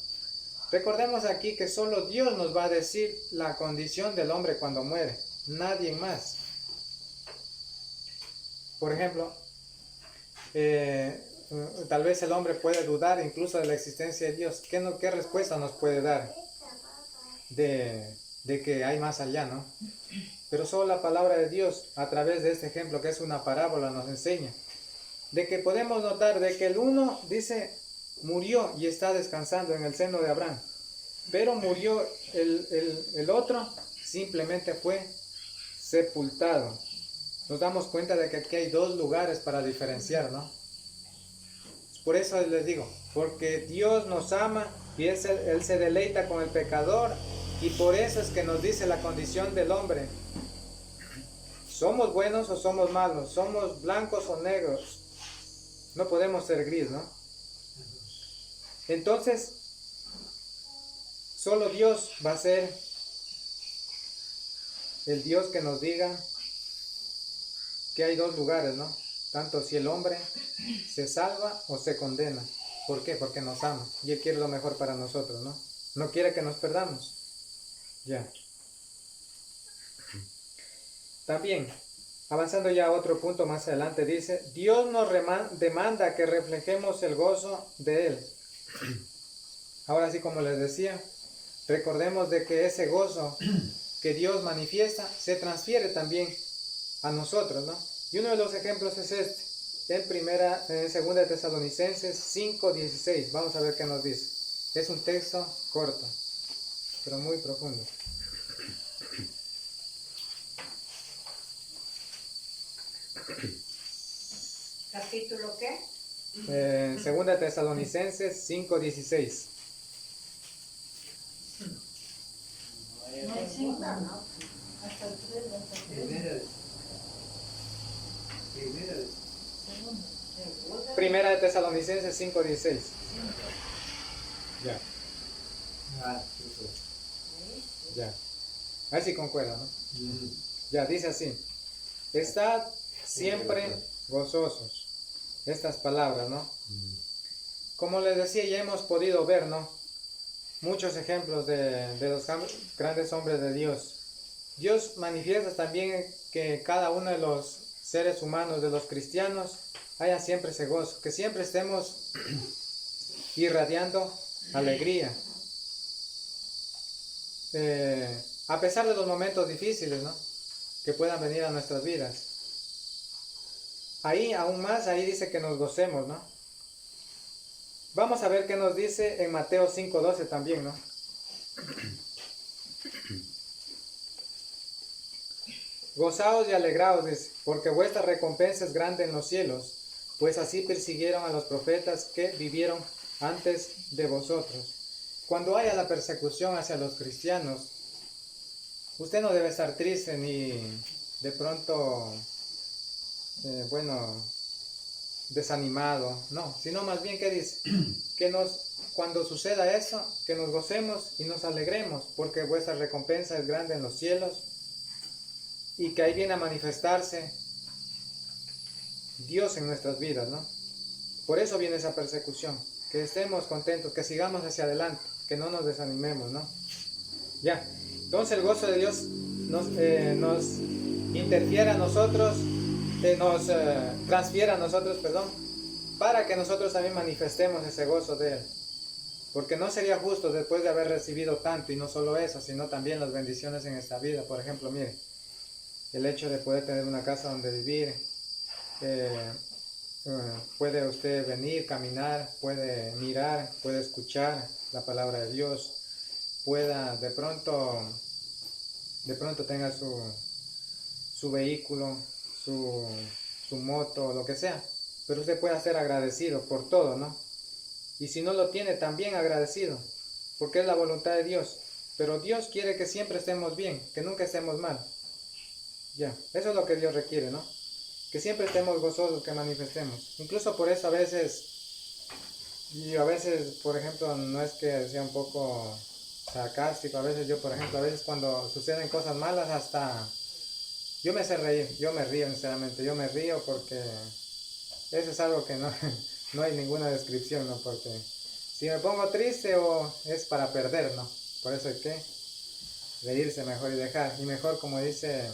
Recordemos aquí que solo Dios nos va a decir la condición del hombre cuando muere, nadie más. Por ejemplo, tal vez el hombre puede dudar incluso de la existencia de Dios. ¿Qué respuesta nos puede dar de que hay más allá, no? Pero solo la palabra de Dios, a través de este ejemplo que es una parábola, nos enseña de que podemos notar de que el uno dice murió y está descansando en el seno de Abraham, pero murió el otro, simplemente fue sepultado. Nos damos cuenta de que aquí hay dos lugares para diferenciar, ¿no? Por eso les digo, porque Dios nos ama y Él se deleita con el pecador, y por eso es que nos dice la condición del hombre. ¿Somos buenos o somos malos? ¿Somos blancos o negros? No podemos ser gris, ¿no? Entonces, solo Dios va a ser el Dios que nos diga que hay dos lugares, ¿no? Tanto si el hombre se salva o se condena. ¿Por qué? Porque nos ama y Él quiere lo mejor para nosotros, ¿no? No quiere que nos perdamos. Ya. También, avanzando ya a otro punto más adelante, dice: Dios nos demanda que reflejemos el gozo de Él. Ahora sí, como les decía, recordemos de que ese gozo que Dios manifiesta se transfiere también a nosotros, ¿no? Y uno de los ejemplos es en segunda de Tesalonicenses 5:16. Vamos a ver qué nos dice. Es un texto corto, pero muy profundo. ¿Capítulo qué? Segunda de Tesalonicenses 5:16. No hay 5, ¿no? Hasta el 3, hasta el 3. Primera de Tesalonicenses 5:16. Ya. Ya. Ahí sí concuerda, ¿no? Ya, dice así. Estad siempre gozosos. Estas palabras, ¿no? Como les decía, ya hemos podido ver, ¿no? Muchos ejemplos de los grandes hombres de Dios. Dios manifiesta también que cada uno de los seres humanos, de los cristianos, haya siempre ese gozo, que siempre estemos irradiando alegría. A pesar de los momentos difíciles, ¿no? Que puedan venir a nuestras vidas. Ahí, aún más, ahí dice que nos gocemos, ¿no? Vamos a ver qué nos dice en Mateo 5:12 también, ¿no? Gozaos y alegraos, dice, porque vuestra recompensa es grande en los cielos, pues así persiguieron a los profetas que vivieron antes de vosotros. Cuando haya la persecución hacia los cristianos, usted no debe estar triste ni de pronto, desanimado, no, sino más bien que dice, que cuando suceda eso, que nos gocemos y nos alegremos, porque vuestra recompensa es grande en los cielos, y que ahí viene a manifestarse Dios en nuestras vidas, ¿no? Por eso viene esa persecución, que estemos contentos, que sigamos hacia adelante, que no nos desanimemos, ¿no? Ya, entonces el gozo de Dios nos interfiere a nosotros, nos transfiere a nosotros, perdón, para que nosotros también manifestemos ese gozo de Él. Porque no sería justo después de haber recibido tanto, y no solo eso, sino también las bendiciones en esta vida. Por ejemplo, mire, el hecho de poder tener una casa donde vivir, puede usted venir, caminar, puede mirar, puede escuchar la palabra de Dios, pueda de pronto tenga su vehículo, su moto, lo que sea, pero usted puede ser agradecido por todo, ¿no? Y si no lo tiene, también agradecido, porque es la voluntad de Dios. Pero Dios quiere que siempre estemos bien, que nunca estemos mal. Ya, eso es lo que Dios requiere, ¿no? Que siempre estemos gozosos, que manifestemos. Incluso por eso a veces, por ejemplo, no es que sea un poco sarcástico, a veces yo, por ejemplo, a veces cuando suceden cosas malas, hasta yo me sé reír, yo me río sinceramente, yo me río porque eso es algo que no hay ninguna descripción, ¿no? Porque si me pongo triste es para perder, ¿no? Por eso hay que reírse mejor y dejar, y mejor, como dice,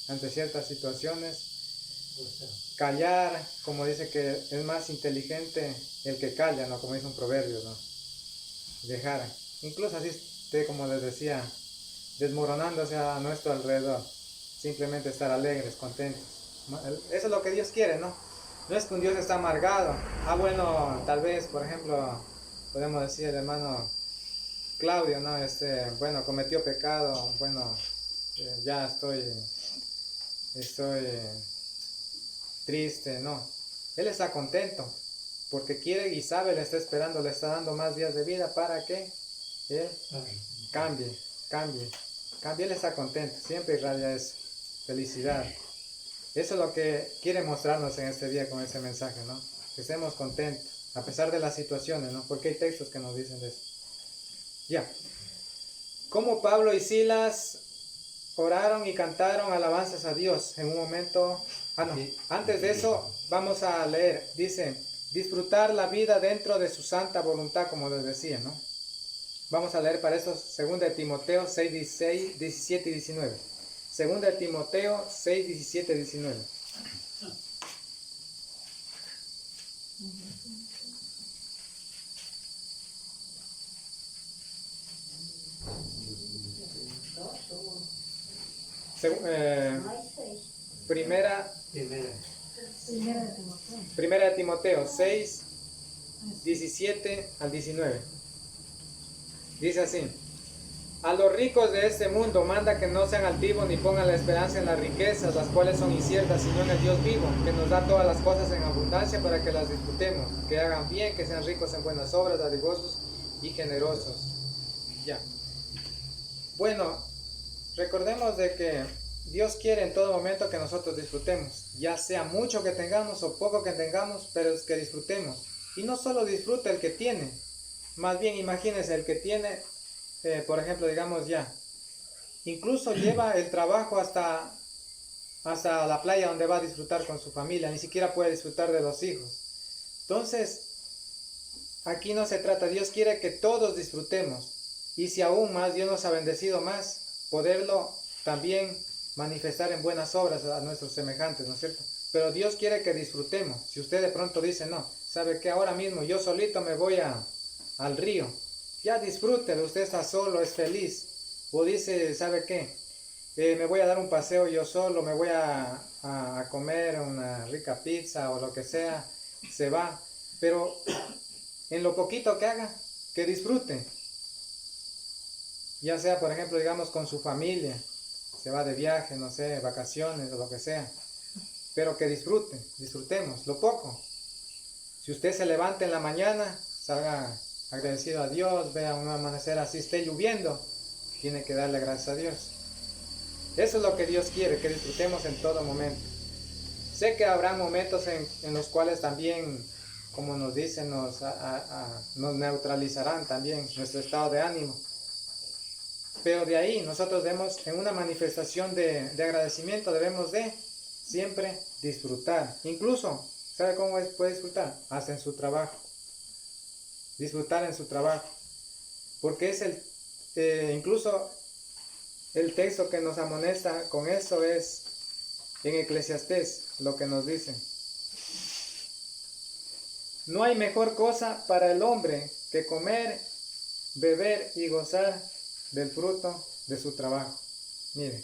ante ciertas situaciones, callar, como dice que es más inteligente el que calla, ¿no? Como dice un proverbio, ¿no? Dejar, incluso así esté, como les decía, desmoronándose a nuestro alrededor, simplemente estar alegres, contentos. Eso es lo que Dios quiere, ¿no? No es que un Dios está amargado. Bueno, tal vez, por ejemplo, podemos decir el hermano Claudio, ¿no? Bueno, cometió pecado, bueno, ya estoy triste, no. Él está contento, porque quiere y sabe, le está esperando, le está dando más días de vida para que él cambie. Él está contento, siempre irradia eso, felicidad. Eso es lo que quiere mostrarnos en este día con este mensaje, ¿no? Que estemos contentos, a pesar de las situaciones, ¿no? Porque hay textos que nos dicen de eso. Ya. Como Pablo y Silas oraron y cantaron alabanzas a Dios en un momento. Antes de eso vamos a leer. Dice, disfrutar la vida dentro de su santa voluntad, como les decía, ¿no? Vamos a leer para eso 2 de Timoteo 6, 16, 17 y 19. 2 de Timoteo 6, 17 y 19. Primera de Timoteo 6, 17 al 19. Dice así: a los ricos de este mundo manda que no sean altivos ni pongan la esperanza en las riquezas, las cuales son inciertas, sino en el Dios vivo, que nos da todas las cosas en abundancia para que las disfrutemos, que hagan bien, que sean ricos en buenas obras, dadivosos y generosos. Ya. Bueno, recordemos de que Dios quiere en todo momento que nosotros disfrutemos, ya sea mucho que tengamos o poco que tengamos, pero es que disfrutemos. Y no solo disfruta el que tiene, más bien imagínense el que tiene, por ejemplo, digamos ya, incluso lleva el trabajo hasta la playa donde va a disfrutar con su familia, ni siquiera puede disfrutar de los hijos. Entonces, aquí no se trata, Dios quiere que todos disfrutemos, y si aún más Dios nos ha bendecido más, poderlo también manifestar en buenas obras a nuestros semejantes, ¿no es cierto? Pero Dios quiere que disfrutemos. Si usted de pronto dice, no, sabe que ahora mismo yo solito me voy al río, ya disfrútelo, usted está solo, es feliz. O dice, ¿sabe qué? Me voy a dar un paseo yo solo, me voy a comer una rica pizza o lo que sea, se va. Pero en lo poquito que haga, que disfrute. Ya sea, por ejemplo, digamos, con su familia, se va de viaje, no sé, vacaciones o lo que sea. Pero que disfrutemos lo poco. Si usted se levanta en la mañana, salga agradecido a Dios, vea un amanecer así, esté lloviendo, tiene que darle gracias a Dios. Eso es lo que Dios quiere, que disfrutemos en todo momento. Sé que habrá momentos en los cuales también, como nos dicen, nos neutralizarán también nuestro estado de ánimo. Pero de ahí nosotros debemos, en una manifestación de agradecimiento, debemos de siempre disfrutar. Incluso, ¿sabe cómo puede disfrutar? Hasta en su trabajo. Disfrutar en su trabajo. Porque es incluso el texto que nos amonesta con eso es en Eclesiastés, lo que nos dice. No hay mejor cosa para el hombre que comer, beber y gozar del fruto de su trabajo. Mire,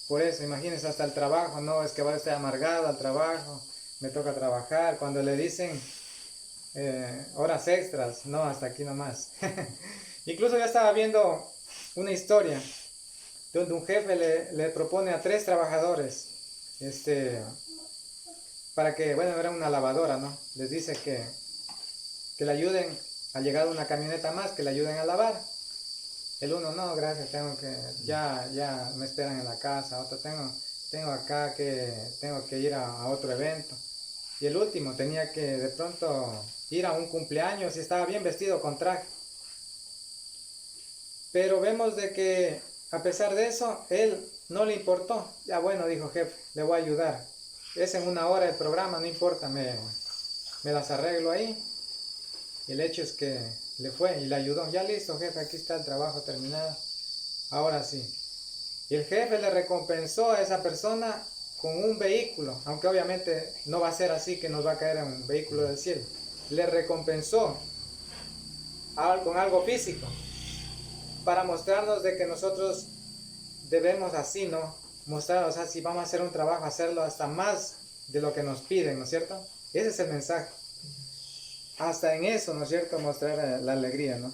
por eso, imagínense, hasta el trabajo, no es que va a estar amargado al trabajo, me toca trabajar, cuando le dicen horas extras, no, hasta aquí nomás. Incluso ya estaba viendo una historia donde un jefe le propone a 3 trabajadores, para que, bueno, era una lavadora, ¿no? Les dice que le ayuden, al llegar una camioneta más, que le ayuden a lavar. El uno, no, gracias, ya me esperan en la casa. Otro, tengo acá tengo que ir a otro evento. Y el último tenía que de pronto ir a un cumpleaños y estaba bien vestido con traje. Pero vemos de que a pesar de eso, él no le importó. Ya bueno, dijo jefe, le voy a ayudar. Es en 1 hora el programa, no importa, me las arreglo ahí. Y el hecho es que le fue y le ayudó. Ya listo, jefe, aquí está el trabajo terminado. Ahora sí. Y el jefe le recompensó a esa persona con un vehículo, aunque obviamente no va a ser así que nos va a caer en un vehículo del cielo. Le recompensó con algo físico para mostrarnos de que nosotros debemos así, ¿no? Mostrar, o sea, si vamos a hacer un trabajo, hacerlo hasta más de lo que nos piden, ¿no es cierto? Ese es el mensaje. Hasta en eso, ¿no es cierto? Mostrar la alegría, ¿no?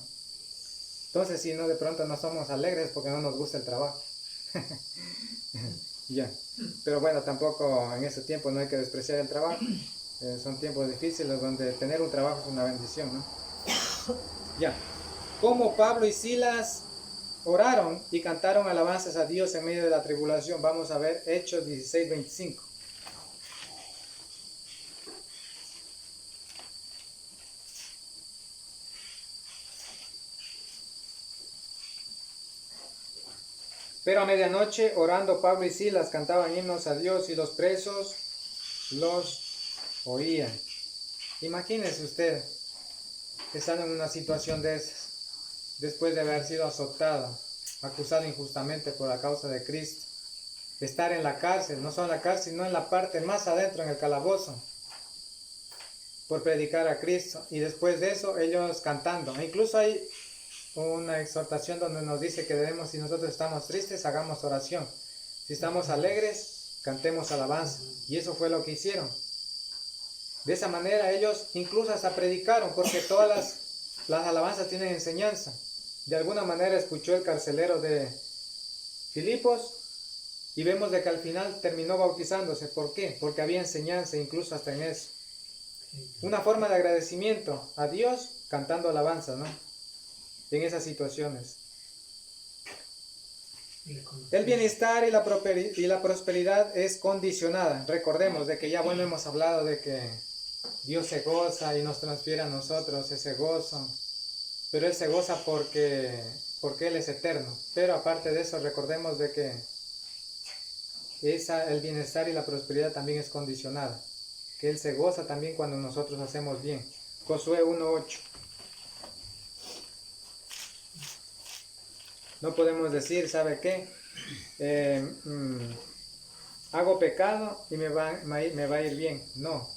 Entonces, si no, de pronto no somos alegres porque no nos gusta el trabajo. Ya. Pero bueno, tampoco en ese tiempo no hay que despreciar el trabajo. Son tiempos difíciles donde tener un trabajo es una bendición, ¿no? Ya. Como Pablo y Silas oraron y cantaron alabanzas a Dios en medio de la tribulación. Vamos a ver Hechos 16:25. Pero a medianoche, orando Pablo y Silas, cantaban himnos a Dios y los presos los oían. Imagínese usted estando en una situación de esas, después de haber sido azotado, acusado injustamente por la causa de Cristo. Estar en la cárcel, no solo en la cárcel, sino en la parte más adentro, en el calabozo, por predicar a Cristo. Y después de eso, ellos cantando. E incluso hay una exhortación donde nos dice que debemos, si nosotros estamos tristes, hagamos oración. Si estamos alegres, cantemos alabanza. Y eso fue lo que hicieron. De esa manera ellos incluso hasta predicaron, porque todas las alabanzas tienen enseñanza. De alguna manera escuchó el carcelero de Filipos y vemos de que al final terminó bautizándose. ¿Por qué? Porque había enseñanza incluso hasta en eso. Una forma de agradecimiento a Dios cantando alabanzas, ¿no? En esas situaciones. El bienestar y la prosperidad es condicionada. Recordemos de que ya bueno hemos hablado de que Dios se goza y nos transfiere a nosotros ese gozo. Pero Él se goza porque Él es eterno. Pero aparte de eso, recordemos de que el bienestar y la prosperidad también es condicionada. Que Él se goza también cuando nosotros hacemos bien. Josué 1:8. No podemos decir, ¿sabe qué? Hago pecado y me va a ir bien. No.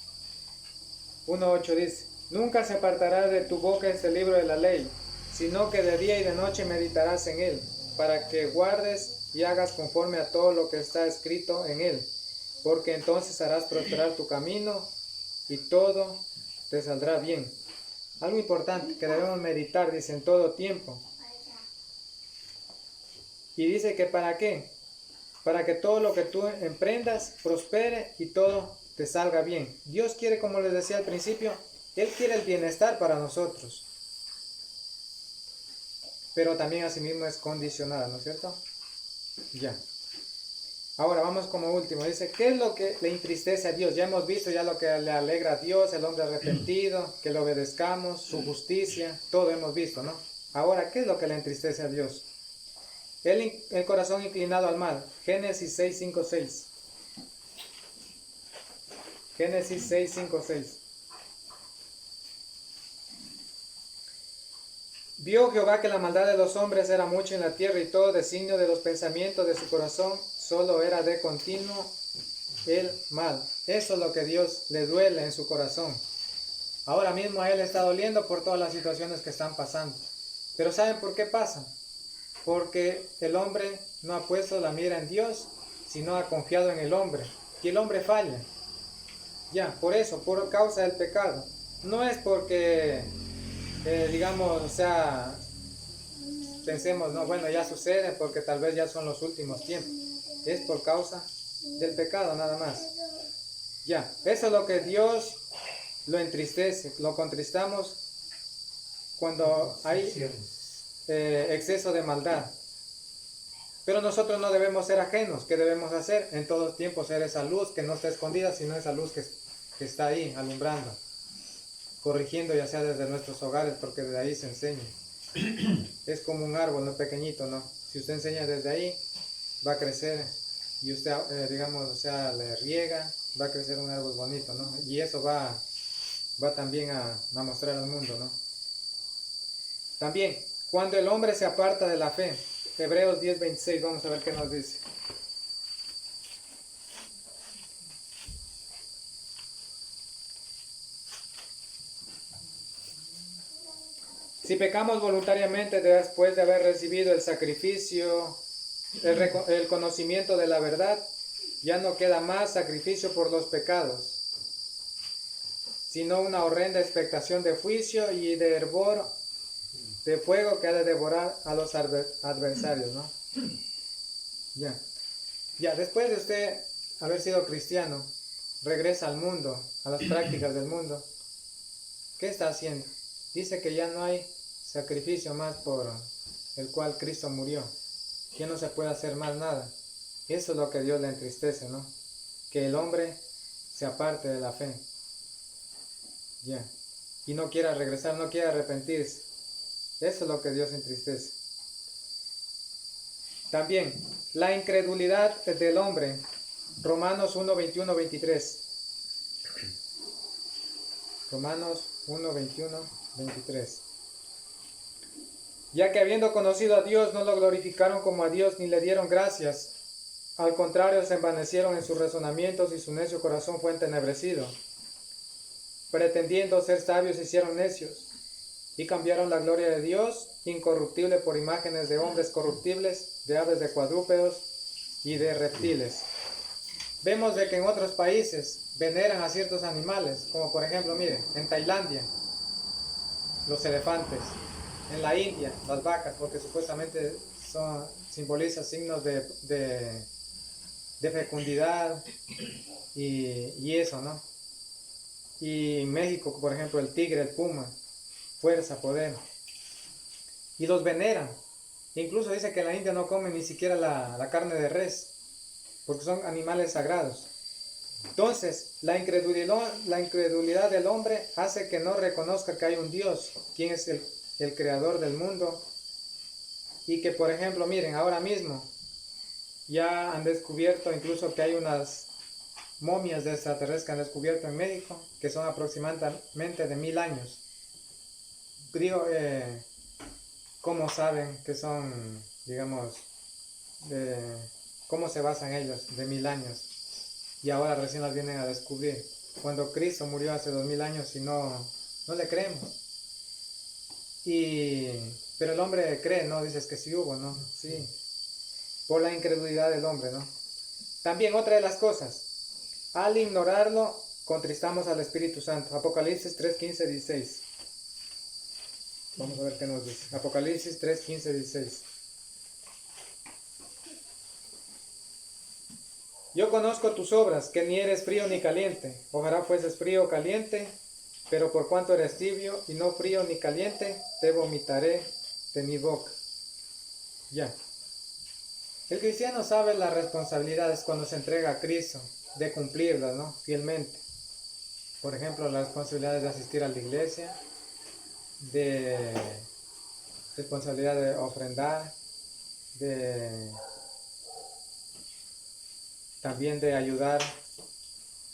1:8 dice: nunca se apartará de tu boca este libro de la ley, sino que de día y de noche meditarás en él, para que guardes y hagas conforme a todo lo que está escrito en él, porque entonces harás prosperar tu camino y todo te saldrá bien. Algo importante que debemos meditar, dice, en todo tiempo. Y dice que ¿para qué? Para que todo lo que tú emprendas prospere y todo te salga bien. Dios quiere, como les decía al principio, Él quiere el bienestar para nosotros. Pero también asimismo es condicionada, ¿no es cierto? Ya. Ahora vamos como último. Dice, ¿qué es lo que le entristece a Dios? Ya hemos visto ya lo que le alegra a Dios, el hombre arrepentido, que le obedezcamos, su justicia, todo hemos visto, ¿no? Ahora, ¿qué es lo que le entristece a Dios? El corazón inclinado al mal. Génesis 6, 5, 6. Génesis 6, 5, 6. Vio Jehová que la maldad de los hombres era mucha en la tierra, y todo designio de los pensamientos de su corazón solo era de continuo el mal. Eso es lo que Dios le duele en su corazón. Ahora mismo a Él está doliendo por todas las situaciones que están pasando. Pero ¿saben por qué pasa? Porque el hombre no ha puesto la mira en Dios, sino ha confiado en el hombre. Y el hombre falla. Ya, por eso, por causa del pecado. No es porque, digamos, o sea, pensemos, no, bueno, ya sucede porque tal vez ya son los últimos tiempos. Es por causa del pecado, nada más. Ya, eso es lo que Dios lo entristece, lo contristamos cuando hay exceso de maldad. Pero nosotros no debemos ser ajenos. ¿Qué debemos hacer? En todo tiempo ser esa luz que no está escondida, sino esa luz que está ahí, alumbrando, corrigiendo, ya sea desde nuestros hogares, porque de ahí se enseña. Es como un árbol, no pequeñito, ¿no? Si usted enseña desde ahí, va a crecer, y usted, digamos, o sea, le riega, va a crecer un árbol bonito, ¿no? Y eso va también a mostrar al mundo, ¿no? También, cuando el hombre se aparta de la fe, Hebreos 10:26, vamos a ver qué nos dice. Si pecamos voluntariamente después de haber recibido el sacrificio, el conocimiento de la verdad, ya no queda más sacrificio por los pecados, sino una horrenda expectación de juicio y de hervor de fuego que ha de devorar a los adversarios, ¿no? Ya, después de usted haber sido cristiano, regresa al mundo, a las prácticas del mundo. ¿Qué está haciendo? Dice que ya no hay sacrificio más por el cual Cristo murió. Ya no se puede hacer más nada. Eso es lo que Dios le entristece, ¿no? Que el hombre se aparte de la fe. Ya. Y no quiera regresar, no quiera arrepentirse. Eso es lo que Dios entristece. También, la incredulidad del hombre. Romanos 1, 21, 23. Romanos 1, 21, 23. Ya que habiendo conocido a Dios, no lo glorificaron como a Dios ni le dieron gracias. Al contrario, se envanecieron en sus razonamientos y su necio corazón fue entenebrecido. Pretendiendo ser sabios, se hicieron necios y cambiaron la gloria de Dios incorruptible por imágenes de hombres corruptibles, de aves, de cuadrúpedos y de reptiles. Vemos de que en otros países veneran a ciertos animales, como por ejemplo, miren, en Tailandia, los elefantes, en la India, las vacas, porque supuestamente simbolizan signos de fecundidad y eso, ¿no? Y en México, por ejemplo, el tigre, el puma, fuerza, poder. Y los veneran. Incluso dice que en la India no comen ni siquiera la carne de res, porque son animales sagrados. Entonces, la incredulidad del hombre hace que no reconozca que hay un Dios, quien es el creador del mundo. Y que, por ejemplo, miren, ahora mismo ya han descubierto incluso que hay unas momias de extraterrestres que han descubierto en México, que son aproximadamente de 1000 años. Digo, ¿cómo saben que son, digamos, cómo se basan ellos de 1000 años? Y ahora recién las vienen a descubrir. Cuando Cristo murió hace 2000 años y no le creemos. Pero el hombre cree, ¿no? Dices que sí hubo, ¿no? Sí. Por la incredulidad del hombre, ¿no? También otra de las cosas, al ignorarlo, contristamos al Espíritu Santo. Apocalipsis 3, 15, 16. Vamos a ver qué nos dice. Apocalipsis 3, 15, 16. Yo conozco tus obras, que ni eres frío ni caliente. Ojalá fueses frío o caliente, pero por cuanto eres tibio y no frío ni caliente, te vomitaré de mi boca. Ya. El cristiano sabe las responsabilidades cuando se entrega a Cristo, de cumplirlas, ¿no? Fielmente. Por ejemplo, las responsabilidades de asistir a la iglesia, de responsabilidad de ofrendar, también de ayudar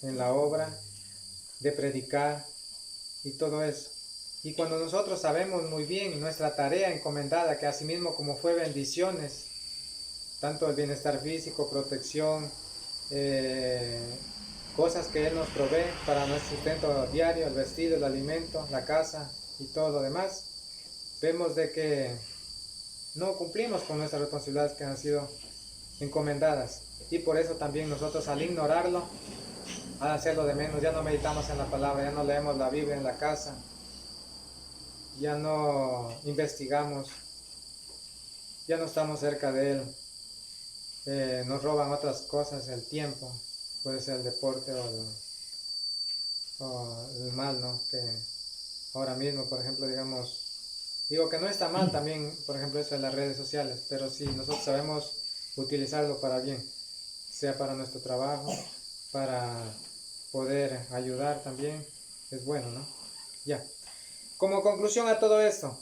en la obra, de predicar y todo eso. Y cuando nosotros sabemos muy bien nuestra tarea encomendada, que asimismo como fue bendiciones, tanto el bienestar físico, protección, cosas que Él nos provee para nuestro sustento diario, el vestido, el alimento, la casa y todo lo demás, vemos de que no cumplimos con nuestras responsabilidades que han sido encomendadas. Y por eso también nosotros al ignorarlo, al hacerlo de menos, ya no meditamos en la palabra, ya no leemos la Biblia en la casa, ya no investigamos, ya no estamos cerca de Él. Nos roban otras cosas, el tiempo, puede ser el deporte o el mal, ¿no? Que ahora mismo, por ejemplo, digamos, digo que no está mal también, por ejemplo, eso de las redes sociales, pero si nosotros sabemos utilizarlo para bien, sea para nuestro trabajo, para poder ayudar también, es bueno, ¿no? Ya. Como conclusión a todo esto,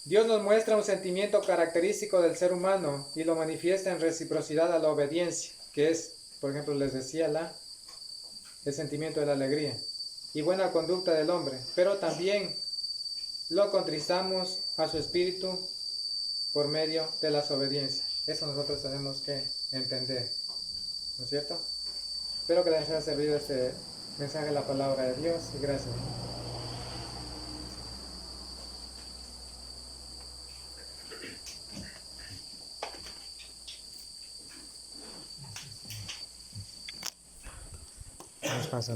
Dios nos muestra un sentimiento característico del ser humano y lo manifiesta en reciprocidad a la obediencia, que es, por ejemplo, les decía, el sentimiento de la alegría y buena conducta del hombre, pero también lo contristamos a su espíritu por medio de la desobediencia. Eso nosotros tenemos que entender, ¿no es cierto? Espero que les haya servido este mensaje de la palabra de Dios y gracias. Nos pasa.